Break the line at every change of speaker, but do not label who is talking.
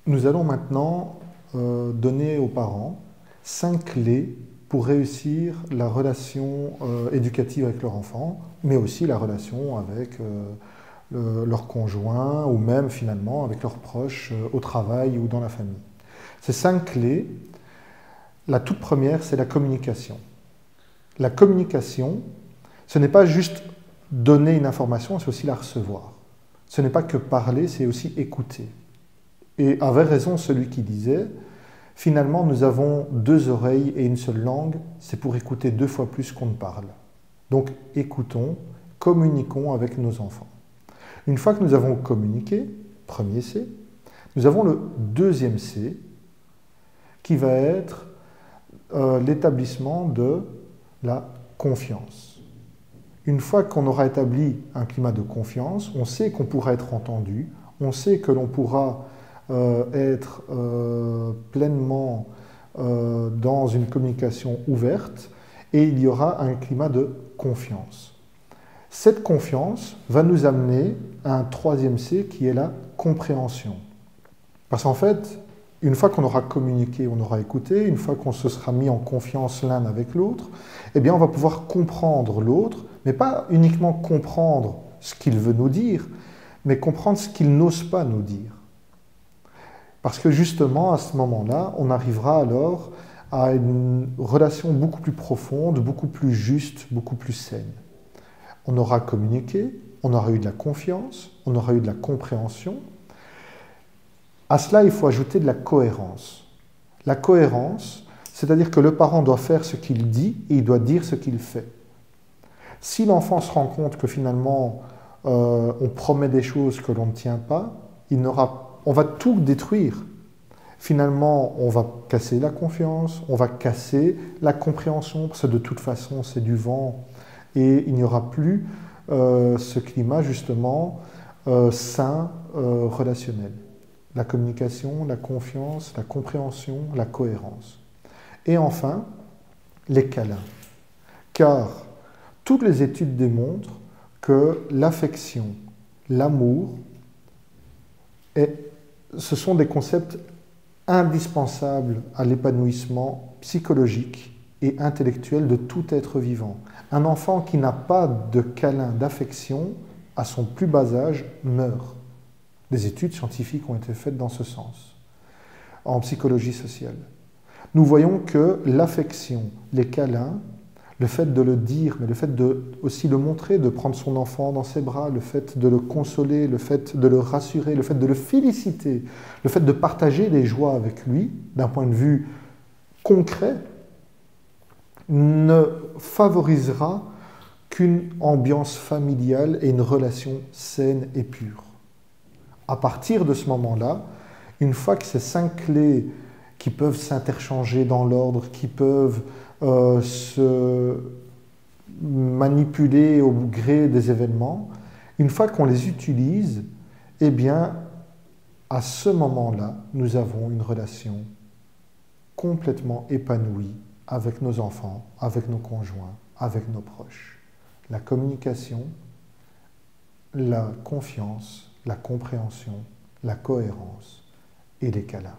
Nous allons maintenant donner aux parents 5 clés pour réussir la relation éducative avec leur enfant, mais aussi la relation avec leur conjoint ou même finalement avec leurs proches au travail ou dans la famille. Ces 5 clés, la toute première, c'est la communication. La communication, ce n'est pas juste donner une information, c'est aussi la recevoir. Ce n'est pas que parler, c'est aussi écouter. Et avait raison celui qui disait, finalement nous avons 2 oreilles et une seule langue, c'est pour écouter 2 fois plus qu'on ne parle. Donc écoutons, communiquons avec nos enfants. Une fois que nous avons communiqué, premier C, nous avons le deuxième C, qui va être l'établissement de la confiance. Une fois qu'on aura établi un climat de confiance, on sait qu'on pourra être entendu, on sait que l'on pourra être pleinement dans une communication ouverte et il y aura un climat de confiance. Cette confiance va nous amener à un troisième C qui est la compréhension. Parce qu'en fait, une fois qu'on aura communiqué, on aura écouté, une fois qu'on se sera mis en confiance l'un avec l'autre, eh bien on va pouvoir comprendre l'autre, mais pas uniquement comprendre ce qu'il veut nous dire, mais comprendre ce qu'il n'ose pas nous dire. Parce que justement, à ce moment-là, on arrivera alors à une relation beaucoup plus profonde, beaucoup plus juste, beaucoup plus saine. On aura communiqué, on aura eu de la confiance, on aura eu de la compréhension. À cela, il faut ajouter de la cohérence. La cohérence, c'est-à-dire que le parent doit faire ce qu'il dit et il doit dire ce qu'il fait. Si l'enfant se rend compte que finalement, on promet des choses que l'on ne tient pas, on va tout détruire. Finalement, on va casser la confiance, on va casser la compréhension, parce que de toute façon, c'est du vent, et il n'y aura plus ce climat, justement, sain, relationnel. La communication, la confiance, la compréhension, la cohérence. Et enfin, les câlins. Car toutes les études démontrent que l'affection, l'amour, ce sont des concepts indispensables à l'épanouissement psychologique et intellectuel de tout être vivant. Un enfant qui n'a pas de câlin, d'affection, à son plus bas âge, meurt. Des études scientifiques ont été faites dans ce sens, en psychologie sociale. Nous voyons que l'affection, les câlins, le fait de le dire, mais le fait de aussi le montrer, de prendre son enfant dans ses bras, le fait de le consoler, le fait de le rassurer, le fait de le féliciter, le fait de partager des joies avec lui, d'un point de vue concret, ne favorisera qu'une ambiance familiale et une relation saine et pure. À partir de ce moment-là, une fois que ces 5 clés qui peuvent s'interchanger dans l'ordre, qui peuvent se manipuler au gré des événements, une fois qu'on les utilise, eh bien, à ce moment-là, nous avons une relation complètement épanouie avec nos enfants, avec nos conjoints, avec nos proches. La communication, la confiance, la compréhension, la cohérence et les câlins.